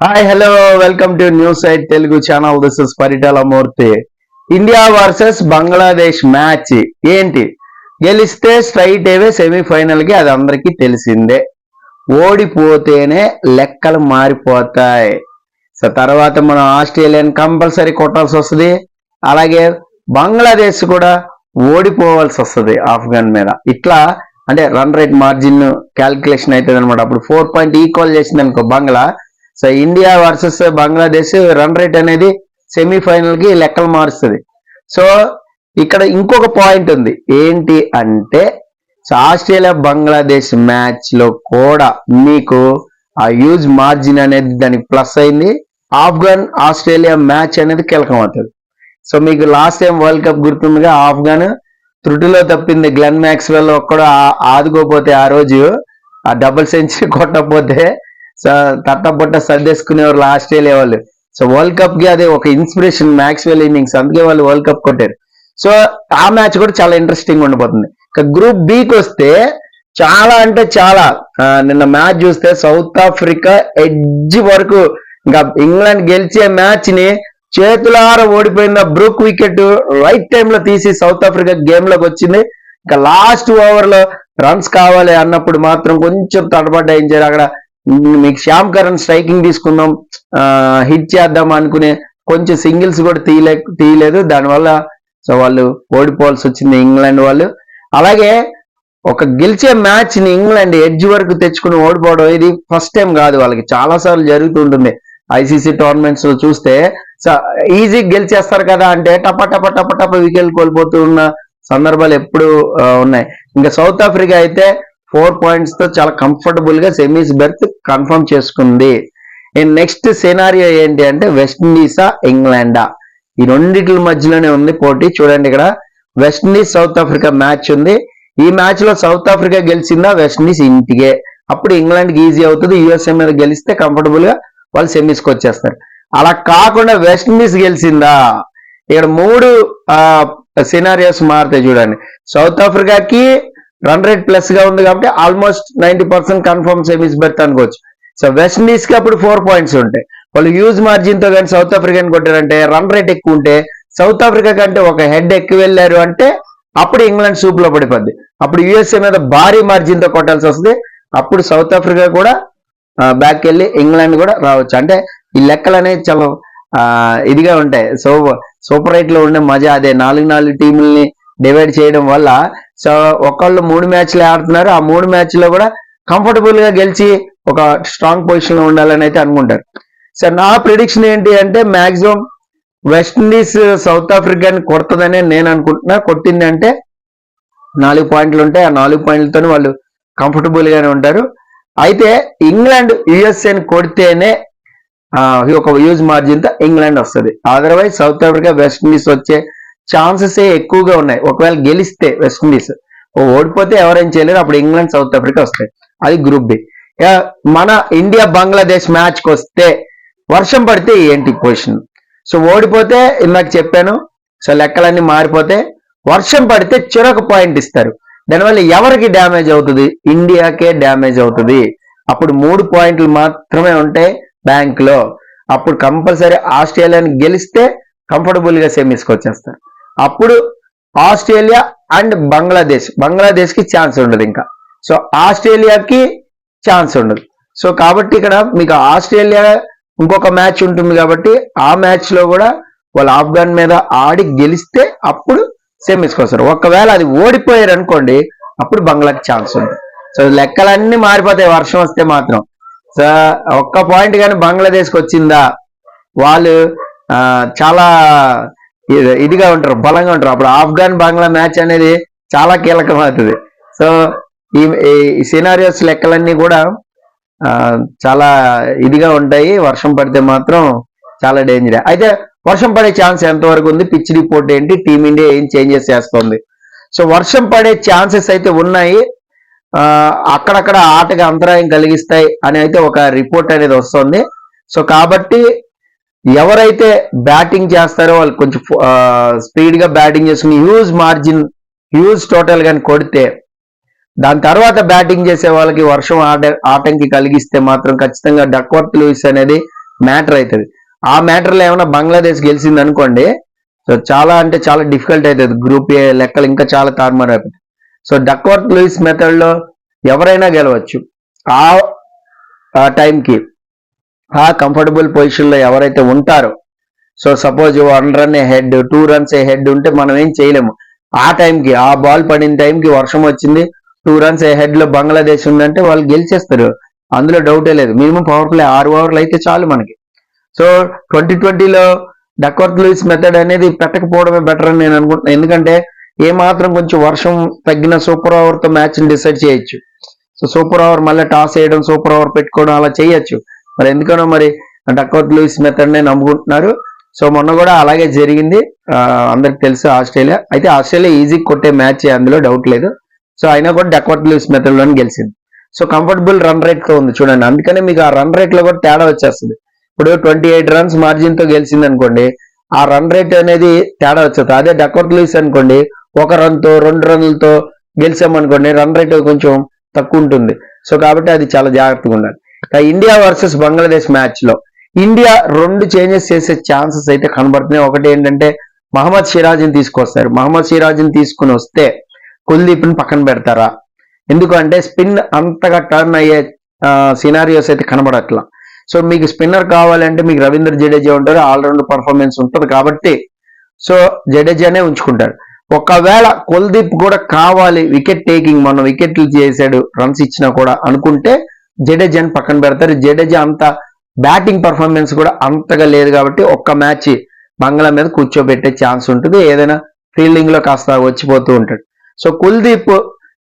Hi hello welcome to news site Telugu channel. This is Paritala Murthy. India versus Bangladesh match ఏంటి? గెలిస్తే straight అవే semi-final కి, అది అందరికీ తెలిసిందే. ఓడిపోతేనే లెక్కలు మారిపోతాయి. సో తర్వాత మనం ఆస్ట్రేలియన్ కంపల్సరీ కొట్టాల్సి వస్తుంది. అలాగే బంగ్లాదేశ్ కూడా ఓడిపోవాల్సి వస్తుంది ఆఫ్ఘన్ మీద. ఇట్లా అంటే రన్ రేట్ మార్జిన్ క్యాల్కులేషన్ అవుతుంది అనమాట. అప్పుడు 4 పాయింట్ ఈక్వల్ చేసింది అనుకో Bangla. So India versus Bangladesh run rate అనేది సెమీఫైనల్ కి లెక్కలు మారుస్తుంది. సో ఇక్కడ ఇంకొక పాయింట్ ఉంది. ఏంటి అంటే సో ఆస్ట్రేలియా బంగ్లాదేశ్ మ్యాచ్ లో కూడా మీకు ఆ యూజ్ మార్జిన్ అనేది దానికి ప్లస్ అయింది. ఆఫ్ఘన్ ఆస్ట్రేలియా మ్యాచ్ అనేది కీలకం అవుతుంది. సో మీకు లాస్ట్ టైం వరల్డ్ కప్ గుర్తుందిగా, ఆఫ్ఘన్ త్రుటిలో తప్పింది. గ్లెన్ మ్యాక్స్వెల్ ఒక్కడు ఆదుకోపోతే ఆ రోజు ఆ డబుల్ సెంచరీ కొట్టకపోతే తట్టబొట్ట సర్దేసుకునేవాళ్ళు ఆస్ట్రేలియా వాళ్ళు. సో వరల్డ్ కప్ కి అదే ఒక ఇన్స్పిరేషన్ మ్యాక్స్వెల్ ఇన్నింగ్స్, అందుకే వాళ్ళు వరల్డ్ కప్ కొట్టారు. సో ఆ మ్యాచ్ కూడా చాలా ఇంట్రెస్టింగ్ ఉండిపోతుంది. ఇక గ్రూప్ బికి వస్తే చాలా అంటే చాలా నిన్న మ్యాచ్ చూస్తే సౌత్ ఆఫ్రికా ఎడ్జ్ వరకు, ఇంకా ఇంగ్లాండ్ గెలిచే మ్యాచ్ ని చేతులార ఓడిపోయిన బ్రూక్ వికెట్ రైట్ టైంలో తీసి సౌత్ ఆఫ్రికా గేమ్ లోకి వచ్చింది. ఇంకా లాస్ట్ ఓవర్ లో రన్స్ కావాలి అన్నప్పుడు మాత్రం కొంచెం తడబడ్డాయించారు. అక్కడ మీకు శ్యామ్ కరణ్ స్ట్రైకింగ్ తీసుకుందాం, హిట్ చేద్దాం అనుకునే కొంచెం సింగిల్స్ కూడా తీయలేదు. దానివల్ల సో వాళ్ళు ఓడిపోవాల్సి వచ్చింది ఇంగ్లాండ్ వాళ్ళు. అలాగే ఒక గెలిచే మ్యాచ్ ని ఇంగ్లాండ్ ఎడ్జ్ వరకు తెచ్చుకుని ఓడిపోవడం ఇది ఫస్ట్ టైం కాదు, వాళ్ళకి చాలా సార్లు జరుగుతుంటుంది. ఐసీసీ టోర్నమెంట్స్ లో చూస్తే ఈజీ గెలిచేస్తారు కదా అంటే టప టప టప టప వికెట్లు కోల్పోతూ ఉన్న సందర్భాలు ఎప్పుడు ఉన్నాయి. ఇంకా సౌత్ ఆఫ్రికా అయితే 4 points తో చాలా కంఫర్టబుల్ గా సెమీస్ బెర్త్ కన్ఫర్మ్ చేసుకుంది. నెక్స్ట్ సినారియో ఏంటి అంటే వెస్టిండీసా ఇంగ్లాండా, ఈ రెండిట్ల మధ్యలోనే ఉంది పోటీ. చూడండి ఇక్కడ వెస్టిండీస్ సౌత్ ఆఫ్రికా మ్యాచ్ ఉంది. ఈ మ్యాచ్ లో సౌత్ ఆఫ్రికా గెలిచిందా వెస్టిండీస్ ఇంటికే, అప్పుడు ఇంగ్లాండ్ కి ఈజీ అవుతుంది. యూఎస్ఏ మీద గెలిస్తే కంఫర్టబుల్ గా వాళ్ళు సెమీస్ కి వచ్చేస్తారు. అలా కాకుండా వెస్టిండీస్ గెలిచిందా, ఇక్కడ 3 సినారియోస్ మారుతాయి. చూడండి, సౌత్ ఆఫ్రికాకి రన్ రేట్ ప్లస్ గా ఉంది కాబట్టి ఆల్మోస్ట్ 90% కన్ఫర్మ్ సెమీస్ బెర్త్ అనుకోవచ్చు. సో వెస్టిండీస్ కి అప్పుడు 4 points ఉంటాయి. వాళ్ళు యూజ్ మార్జిన్ తో కానీ సౌత్ ఆఫ్రికాని కొట్టారంటే, రన్ రేట్ ఎక్కువ ఉంటే సౌత్ ఆఫ్రికా కంటే ఒక హెడ్ ఎక్కువ వెళ్ళారు అంటే అప్పుడు ఇంగ్లాండ్ సూప్ లో పడిపోద్ది. అప్పుడు యుఎస్ఏ మీద భారీ మార్జిన్ తో కొట్టాల్సి వస్తుంది. అప్పుడు సౌత్ ఆఫ్రికా కూడా బ్యాక్ వెళ్ళి ఇంగ్లాండ్ కూడా రావచ్చు. అంటే ఈ లెక్కలు అనేది చాలా ఇదిగా ఉంటాయి. సో సూపర్ 8 లో ఉండే మజా అదే. 4 టీముల్ని డివైడ్ చేయడం వల్ల సో ఒకళ్ళు 3 మ్యాచ్లు ఆడుతున్నారు. ఆ 3 మ్యాచ్లో కూడా కంఫర్టబుల్ గా గెలిచి ఒక స్ట్రాంగ్ పొజిషన్ లో ఉండాలని అయితే అనుకుంటారు. సో నా ప్రిడిక్షన్ ఏంటి అంటే మాక్సిమం వెస్టిండీస్ సౌత్ ఆఫ్రికాని కొడుతుందనే నేను అనుకుంటున్నా. కొట్టింది అంటే 4 పాయింట్లు ఉంటాయి. ఆ 4 పాయింట్లతో వాళ్ళు కంఫర్టబుల్ గానే ఉంటారు. అయితే ఇంగ్లాండ్ యుఎస్ఏని కొడితేనే ఒక యూజ్ మార్జిన్ తో ఇంగ్లాండ్ వస్తుంది. అదర్వైజ్ సౌత్ ఆఫ్రికా వెస్టిండీస్ వచ్చే ఛాన్సెస్ ఎక్కువగా ఉన్నాయి. ఒకవేళ గెలిస్తే వెస్టిండీస్, ఓడిపోతే ఎవరేం చేయలేరు. అప్పుడు ఇంగ్లాండ్ సౌత్ ఆఫ్రికా వస్తాయి. అది గ్రూప్ బి. మన ఇండియా బంగ్లాదేశ్ మ్యాచ్కి వస్తే వర్షం పడితే ఏంటి పొజిషన్? సో ఓడిపోతే ఇందాక చెప్పాను, సో లెక్కలన్నీ మారిపోతే వర్షం పడితే చిరొక పాయింట్ ఇస్తారు. దానివల్ల ఎవరికి డ్యామేజ్ అవుతుంది? ఇండియాకే డ్యామేజ్ అవుతుంది. అప్పుడు 3 పాయింట్లు మాత్రమే ఉంటాయి బ్యాంక్ లో. అప్పుడు కంపల్సరీ ఆస్ట్రేలియాని గెలిస్తే కంఫర్టబుల్ గా సెమీస్కి వచ్చేస్తారు. అప్పుడు ఆస్ట్రేలియా అండ్ బంగ్లాదేశ్ కి ఛాన్స్ ఉండదు ఇంకా. సో ఆస్ట్రేలియాకి ఛాన్స్ ఉండదు. సో కాబట్టి ఇక్కడ మీకు ఆస్ట్రేలియా ఇంకొక మ్యాచ్ ఉంటుంది కాబట్టి ఆ మ్యాచ్ లో కూడా వాళ్ళు ఆఫ్ఘన్ మీద ఆడి గెలిస్తే అప్పుడు సెమీస్కి వస్తారు. ఒకవేళ అది ఓడిపోయారు అనుకోండి, అప్పుడు బంగ్లాకి ఛాన్స్ ఉంది. సో లెక్కలన్నీ మారిపోతాయి వర్షం వస్తే మాత్రం. సో ఒక్క పాయింట్ కానీ బంగ్లాదేశ్కి వచ్చిందా, వాళ్ళు చాలా ఇదిగా ఉంటారు, బలంగా ఉంటారు. అప్పుడు ఆఫ్ఘన్ బంగ్లా మ్యాచ్ అనేది చాలా కీలకం అవుతుంది. సో ఈ సినారియోస్ లెక్కలన్నీ కూడా చాలా ఇదిగా ఉంటాయి. వర్షం పడితే మాత్రం చాలా డేంజర్. అయితే వర్షం పడే ఛాన్స్ ఎంతవరకు ఉంది, పిచ్ రిపోర్ట్ ఏంటి, టీమిండియా ఏం చేంజెస్ చేస్తుంది? సో వర్షం పడే ఛాన్సెస్ అయితే ఉన్నాయి. అక్కడక్కడ ఆటగా అంతరాయం కలిగిస్తాయి అని అయితే ఒక రిపోర్ట్ అనేది వస్తుంది. సో కాబట్టి ఎవరైతే బ్యాటింగ్ చేస్తారో వాళ్ళు కొంచెం స్పీడ్ గా బ్యాటింగ్ చేసుకుని హ్యూజ్ టోటల్ గాని కొడితే, దాని తర్వాత బ్యాటింగ్ చేసే వాళ్ళకి వర్షం ఆటంకి కలిగిస్తే మాత్రం ఖచ్చితంగా డక్వర్త్ లూయిస్ అనేది మ్యాటర్ అవుతుంది. ఆ మ్యాటర్లో ఏమైనా బంగ్లాదేశ్ గెలిచింది అనుకోండి, సో చాలా అంటే చాలా డిఫికల్ట్ అవుతుంది. గ్రూప్ ఏ లెక్కలు ఇంకా చాలా తారుమారు అయిపోతుంది. సో డక్వర్త్ లూయిస్ మెథడ్ లో ఎవరైనా గెలవచ్చు. ఆ టైంకి ఆ కంఫర్టబుల్ పొజిషన్ లో ఎవరైతే ఉంటారో, so suppose 1 run head 2 runs head ఉంటే మనం ఏం చేయలేము. ఆ టైంకి ఆ బాల్ పడిన టైంకి వర్షం వచ్చింది, 2 runs హెడ్ లో బంగ్లాదేశ్ ఉందంటే వాళ్ళు గెలిచేస్తారు, అందులో డౌటే లేదు. మినిమం పవర్ ప్లే 6 ఓవర్లు అయితే చాలు మనకి. సో 2020లో డక్వర్త్ లూయిస్ మెథడ్ అనేది పెట్టకపోవడమే బెటర్ అని నేను అనుకుంటున్నాను. ఎందుకంటే ఏ మాత్రం కొంచెం వర్షం తగ్గిన సూపర్ ఓవర్ తో మ్యాచ్ డిసైడ్ చేయొచ్చు. సో సూపర్ ఓవర్ మళ్ళీ టాస్ వేయడం, సూపర్ ఓవర్ పెట్టుకోవడం అలా చేయొచ్చు. మరి ఎందుకనో మరి డక్వర్త్ లూయిస్ మెథడ్ నే నమ్ముకుంటున్నారు. సో మొన్న కూడా అలాగే జరిగింది, అందరికి తెలుసు. ఆస్ట్రేలియా ఈజీ కొట్టే మ్యాచ్, అందులో డౌట్ లేదు. సో అయినా కూడా డక్వర్త్ లూయిస్ మెథడ్ లోనే గెలిచింది. సో కంఫర్టబుల్ రన్ రేట్ తో ఉంది చూడండి, అందుకనే మీకు ఆ రన్ రేట్ లో కూడా తేడా వచ్చేస్తుంది. ఇప్పుడు 28 runs మార్జిన్ తో గెలిచింది అనుకోండి, ఆ రన్ రేట్ అనేది తేడా వచ్చేది. అదే డక్వర్త్ లూయిస్ అనుకోండి, 1 run తో 2 runs గెలిచామనుకోండి, రన్ రేట్ కొంచెం తక్కువ ఉంటుంది. సో కాబట్టి అది చాలా జాగ్రత్తగా ఉండాలి. ఇండియా వర్సెస్ బంగ్లాదేశ్ మ్యాచ్ లో ఇండియా 2 చేంజెస్ చేసే ఛాన్సెస్ అయితే కనబడుతున్నాయి. ఒకటి ఏంటంటే మహమ్మద్ సిరాజ్ని తీసుకొస్తారు. మహమ్మద్ సిరాజ్ని తీసుకుని వస్తే కుల్దీప్ ని పక్కన పెడతారా? ఎందుకంటే స్పిన్ అంతగా టర్న్ అయ్యే సినారియోస్ అయితే కనబడట్లా. సో మీకు స్పిన్నర్ కావాలంటే మీకు రవీంద్ర జడేజా ఉంటారు, ఆల్రౌండ్ పర్ఫార్మెన్స్ ఉంటుంది కాబట్టి సో జడేజానే ఉంచుకుంటారు. ఒకవేళ కుల్దీప్ కూడా కావాలి, వికెట్ టేకింగ్, మనం వికెట్లు చేశాడు, రన్స్ ఇచ్చినా కూడా అనుకుంటే జడేజాని పక్కన పెడతారు. జడేజా అంత బ్యాటింగ్ పర్ఫార్మెన్స్ కూడా అంతగా లేదు కాబట్టి ఒక్క మ్యాచ్ బంగ్లా మీద కూర్చోబెట్టే ఛాన్స్ ఉంటుంది. ఏదైనా ఫీల్డింగ్ లో కాస్త వచ్చిపోతూ ఉంటాడు. సో కుల్దీప్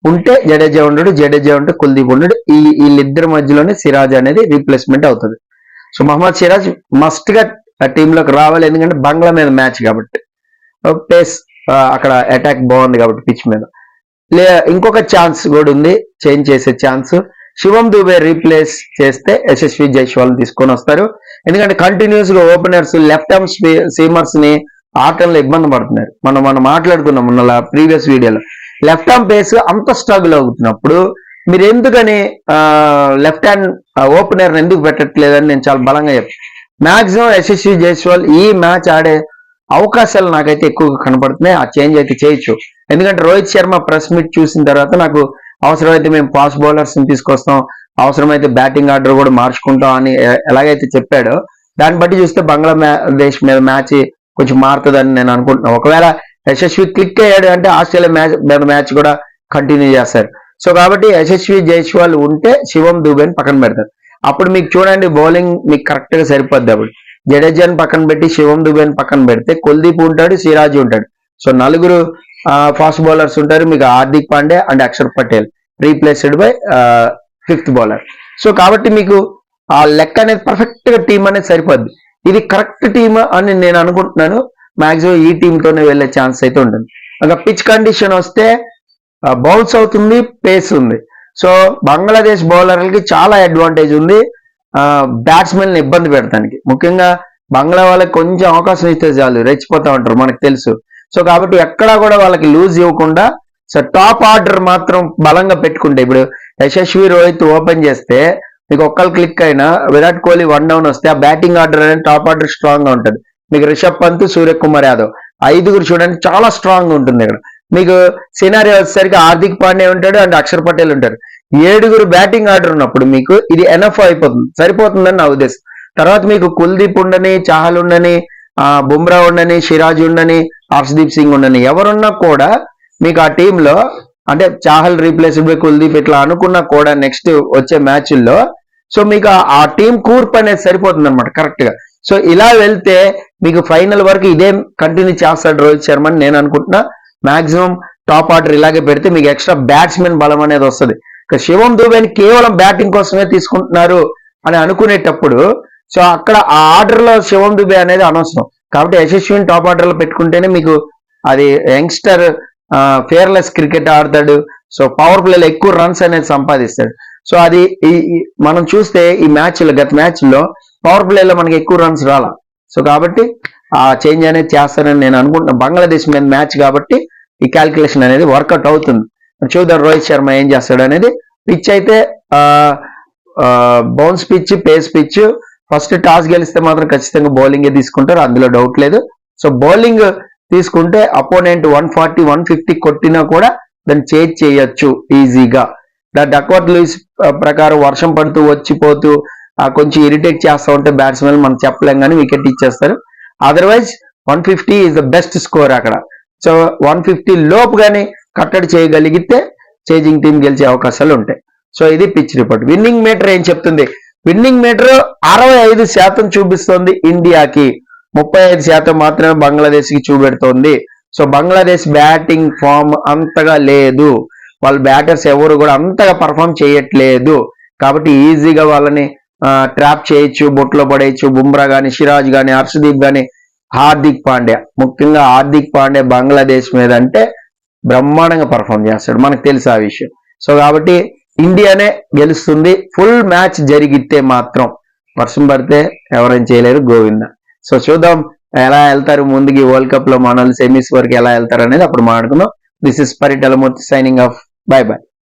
ఉంటే జడేజా ఉండడు, జడేజా ఉంటే కుల్దీప్ ఉండడు. వీళ్ళిద్దరి మధ్యలోనే సిరాజ్ అనేది రీప్లేస్మెంట్ అవుతుంది. సో మహమ్మద్ సిరాజ్ మస్ట్ గా టీంలోకి రావాలి, ఎందుకంటే బంగ్లా మీద మ్యాచ్ కాబట్టి. పేస్ అక్కడ అటాక్ బాగుంది కాబట్టి పిచ్ మీద. ఇంకొక ఛాన్స్ కూడా ఉంది, చేంజ్ చేసే ఛాన్స్. శివం దుబే రీప్లేస్ చేస్తే యశస్వి జైస్వాల్ తీసుకొని వస్తారు. ఎందుకంటే కంటిన్యూస్ గా ఓపెనర్స్ లెఫ్ట్ ఆర్మ్ సీమర్స్ ని ఆటంలో ఇబ్బంది పడుతున్నారు. మనం మాట్లాడుకున్నాం మొన్న ప్రీవియస్ వీడియోలో. లెఫ్ట్ ఆర్మ్ పేస్ అంత స్ట్రగుల్ అవుతున్నప్పుడు మీరు ఎందుకని లెఫ్ట్ హ్యాండ్ ఓపెనర్ ఎందుకు పెట్టట్లేదని నేను చాలా బలంగా చెప్తాను. మాక్సిమం యశస్వి జైస్వాల్ ఈ మ్యాచ్ ఆడే అవకాశాలు నాకైతే ఎక్కువగా కనపడుతున్నాయి. ఆ చేంజ్ అయితే చేయొచ్చు. ఎందుకంటే రోహిత్ శర్మ ప్రెస్ మీట్ చూసిన తర్వాత నాకు అవసరమైతే మేము ఫాస్ట్ బౌలర్స్ ని తీసుకొస్తాం, అవసరమైతే బ్యాటింగ్ ఆర్డర్ కూడా మార్చుకుంటాం అని ఎలాగైతే చెప్పాడో దాన్ని బట్టి చూస్తే బంగ్లాదేశ్ మీద మ్యాచ్ కొంచెం మారుతుందని నేను అనుకుంటున్నాను. ఒకవేళ యశస్వి క్లిక్ అయ్యాడు అంటే ఆస్ట్రేలియా మ్యాచ్ కూడా కంటిన్యూ చేస్తారు. సో కాబట్టి యశస్వి జైస్వాల్ ఉంటే శివం దుబేని పక్కన పెడతారు. అప్పుడు మీకు చూడండి బౌలింగ్ మీకు కరెక్ట్ గా సరిపోద్ది. అప్పుడు జడేజాని పక్కన పెట్టి శివం దుబేని పక్కన పెడితే కుల్దీప్ ఉంటాడు, సిరాజ్ ఉంటాడు. సో 4 ఫాస్ట్ బౌలర్స్ ఉంటారు. మీకు Hardik Pandey and Axar Patel replaced by 5th bowler. So కాబట్టి మీకు ఆ లెక్క అనేది పర్ఫెక్ట్ గా టీం అనేది సరిపోద్ది. ఇది కరెక్ట్ టీమ్ అని నేను అనుకుంటున్నాను. మాక్సిమం ఈ టీమ్ తోనే వెళ్లే ఛాన్స్ అయితే ఉంటుంది. ఇంకా పిచ్ కండిషన్ వస్తే బౌన్స్ అవుతుంది, పేస్ ఉంది. సో బంగ్లాదేశ్ బౌలర్లకి చాలా అడ్వాంటేజ్ ఉంది బ్యాట్స్మెన్ ఇబ్బంది పెడతానికి. ముఖ్యంగా బంగ్లా వాళ్ళకి కొంచెం అవకాశం ఇస్తే చాలు రెచ్చిపోతా ఉంటారు, మనకు తెలుసు. సో కాబట్టి ఎక్కడా కూడా వాళ్ళకి లూజ్ ఇవ్వకుండా సో టాప్ ఆర్డర్ మాత్రం బలంగా పెట్టుకుంటే, ఇప్పుడు యశస్వి రోహిత్ ఓపెన్ చేస్తే మీకు ఒక్కరు క్లిక్ అయినా విరాట్ కోహ్లీ 1 down వస్తే ఆ బ్యాటింగ్ ఆర్డర్ అనేది టాప్ ఆర్డర్ స్ట్రాంగ్ గా ఉంటుంది. మీకు రిషబ్ పంత్, సూర్యకుమార్ యాదవ్ 5 చూడండి చాలా స్ట్రాంగ్ గా ఉంటుంది. ఇక్కడ మీకు సినారీ వచ్చేసరికి హార్దిక్ పాండే ఉంటాడు అండ్ అక్షర్ పటేల్ ఉంటారు. 7 బ్యాటింగ్ ఆర్డర్ ఉన్నప్పుడు మీకు ఇది ఎనఫ్ అయిపోతుంది, సరిపోతుందని నా ఉద్దేశం. తర్వాత మీకు కుల్దీప్ ఉండని, చాహల్ ఉండని, బుమ్రా ఉండని, సిరాజ్ ఉండని, హర్షదీప్ సింగ్ ఉండని, ఎవరున్నా కూడా మీకు ఆ టీంలో అంటే చాహల్ రీప్లేస్డ్ బై కుల్దీప్ ఇట్లా అనుకున్నా కూడా నెక్స్ట్ వచ్చే మ్యాచ్ల్లో సో మీకు ఆ టీం కూర్పు అనేది సరిపోతుంది అనమాట కరెక్ట్ గా. సో ఇలా వెళ్తే మీకు ఫైనల్ వరకు ఇదే కంటిన్యూ చేస్తాడు రోహిత్ శర్మ అని నేను అనుకుంటున్నా. మాక్సిమం టాప్ ఆర్డర్ ఇలాగే పెడితే మీకు ఎక్స్ట్రా బ్యాట్స్మెన్ బలం అనేది వస్తుంది. శివం దుబేని కేవలం బ్యాటింగ్ కోసమే తీసుకుంటున్నారు అని అనుకునేటప్పుడు సో అక్కడ ఆ ఆర్డర్ లో శివం దుబే అనేది అనవసరం. కాబట్టి యశస్విని టాప్ ఆర్డర్ లో పెట్టుకుంటేనే మీకు అది యంగ్స్టర్ ఫేర్లెస్ క్రికెట్ ఆడతాడు. సో పవర్ ప్లేలో ఎక్కువ రన్స్ అనేది సంపాదిస్తాడు. సో అది మనం చూస్తే ఈ గత మ్యాచ్ లో పవర్ ప్లేలో మనకి ఎక్కువ రన్స్ రాలా. సో కాబట్టి ఆ చేంజ్ అనేది చేస్తానని నేను అనుకుంటున్నా. బంగ్లాదేశ్ మీద మ్యాచ్ కాబట్టి ఈ క్యాల్కులేషన్ అనేది వర్కౌట్ అవుతుంది. చూద్దాం రోహిత్ శర్మ ఏం చేస్తాడు అనేది. పిచ్ అయితే bounce pitch, pace pitch, first toss గెలిస్తే మాత్రం ఖచ్చితంగా బౌలింగే తీసుకుంటారు, అందులో డౌట్ లేదు. సో బౌలింగ్ తీసుకుంటే అపోనెంట్ 140 150 కొట్టినా కూడా దాన్ని చేజ్ చేయొచ్చు ఈజీగా. డక్వర్త్ లూయిస్ ప్రకారం వర్షం పడుతూ వచ్చిపోతూ కొంచెం ఇరిటేట్ చేస్తూ ఉంటే బ్యాట్స్మెన్ మనం చెప్పలేం కానీ వికెట్ ఇచ్చేస్తారు. Otherwise 150 is the best score అక్కడ. సో 150 లోపు కానీ కట్టడి చేయగలిగితే చేజింగ్ టీం గెలిచే అవకాశాలు ఉంటాయి. సో ఇది పిచ్ రిపోర్ట్. విన్నింగ్ మీటర్ ఏం చెప్తుంది? విన్నింగ్ మీటర్ 65% చూపిస్తోంది ఇండియాకి, 35% మాత్రమే బంగ్లాదేశ్ కి చూపెడుతోంది. సో బంగ్లాదేశ్ బ్యాటింగ్ ఫామ్ అంతగా లేదు, వాళ్ళ బ్యాటర్స్ ఎవరు కూడా అంతగా పర్ఫామ్ చేయట్లేదు. కాబట్టి ఈజీగా వాళ్ళని ట్రాప్ చేయొచ్చు, బొట్లో పడేయచ్చు. బుమ్రా గాని, సిరాజ్ గాని, హర్షదీప్ గాని, హార్దిక్ పాండ్యా, ముఖ్యంగా హార్దిక్ పాండ్యా బంగ్లాదేశ్ మీద అంటే బ్రహ్మాండంగా పర్ఫామ్ చేస్తాడు, మనకు తెలుసు ఆ విషయం. సో కాబట్టి ఇండియానే గెలుస్తుంది ఫుల్ మ్యాచ్ జరిగితే మాత్రం. వర్షం పడితే ఎవరైనా చేయలేరు, గోవింద. సో చూద్దాం ఎలా వెళ్తారు ముందుకి, వరల్డ్ కప్ లో మన సెమీస్ వరకు ఎలా వెళ్తారు అనేది అప్పుడు మాట్లాడుకుందాం. This is Paritala Murthy signing off. By by.